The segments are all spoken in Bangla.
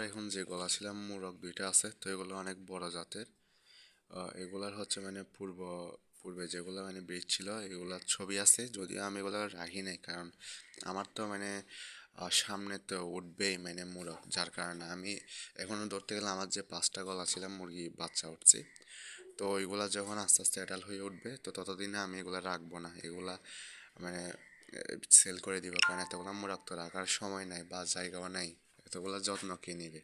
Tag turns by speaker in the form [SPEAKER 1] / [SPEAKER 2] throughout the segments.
[SPEAKER 1] এখন যে গলাছিলাম মোরগ দুইটা আছে, তো এগুলো অনেক বড় জাতের। এগুলার হচ্ছে মানে পূর্বে যেগুলো মানে ব্রিড ছিল এগুলার ছবি আছে, যদিও আমি এগুলো রাখি নাই, কারণ আমার তো মানে সামনে তো উঠবেই মানে মোরগ, যার কারণে আমি এখনো ধরতে গেলে আমার যে 5টা গলা ছিল মুরগি বাচ্চা উঠছে। তো ওইগুলা যখন আস্তে আস্তে অ্যাডাল্ট হয়ে উঠবে, তো ততদিনে আমি এগুলা রাখবো না, এগুলা মানে সেল করে দিব, কারণ এতগুলো মোরগ তো রাখার সময় নাই বা জায়গাও নাই, এতগুলো যত্ন কে নিবে।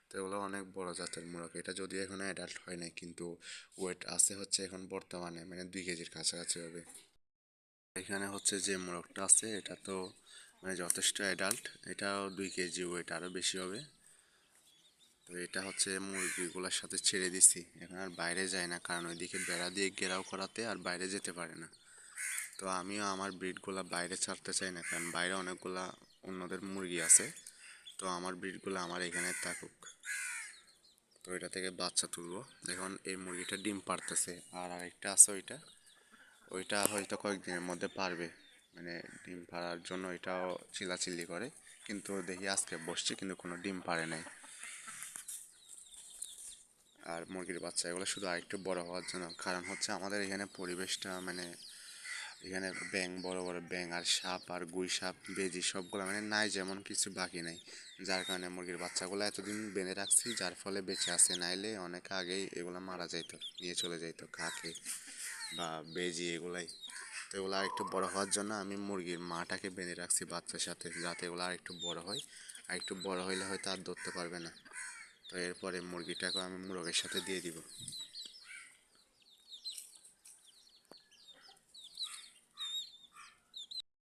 [SPEAKER 1] তো এগুলো অনেক বড় জাতের মোরগ, এটা যদিও এখনো অ্যাডাল্ট হয় নাই, কিন্তু ওয়েট আছে হচ্ছে এখন বর্তমানে মানে 2 কেজির কাছাকাছি হবে। এখানে হচ্ছে যে মোরগটা আছে এটা তো মানে যথেষ্ট অ্যাডাল্ট, এটাও 2 কেজি ওয়েট, আরও বেশি হবে। তো এটা হচ্ছে মুরগিগুলোর সাথে ছেড়ে দিছি, এখন আর বাইরে যায় না, কারণ ওইদিকে বেড়া দিয়ে ঘেরাও করাতে আর বাইরে যেতে পারে না। তো আমিও আমার ব্রিডগুলা বাইরে ছাড়তে চাই না, কারণ বাইরে অনেকগুলা অন্যদের মুরগি আছে। তো আমার ব্রিডগুলো আমার এখানে থাকুক। তো এটা থেকে বাচ্চা তুলবো। এখন এই মুরগিটা ডিম পাড়তেছে, আর আরেকটা আছে ওইটা, ওইটা হয়তো কয়েকদিনের মধ্যে পারবে, মানে ডিম পাড়ার জন্য এটাও চিল্লাচিল্লি করে, কিন্তু দেখি আজকে বসছে কিন্তু কোনো ডিম পাড়ে নাই। আর মুরগির বাচ্চা এগুলো শুধু আরেকটু বড় হওয়ার জন্য, কারণ হচ্ছে আমাদের এখানে পরিবেশটা মানে এখানে ব্যাঙ, বড় বড় ব্যাঙ আর সাপ আর গুই সাপ বেজি সবগুলো মানে নাই, যেমন কিছু বাকি নাই। যার কারণে মুরগির বাচ্চাগুলো এতদিন বেঁধে রাখছি, যার ফলে বেঁচে আছে, নাইলে অনেক আগেই এগুলো মারা যাইতো, নিয়ে চলে যাইতো কাকে বা বেজি এগুলাই। তো এগুলো আর একটু বড় হওয়ার জন্য আমি মুরগির মাটাকে বেঁধে রাখছি বাচ্চার সাথে, যাতে এগুলো আর একটু বড় হয়, আর একটু বড় হইলে হয়তো আর ধরতে পারবে না। তো এরপরে মুরগিটাকে আমি মোরগের সাথে দিয়ে দিব।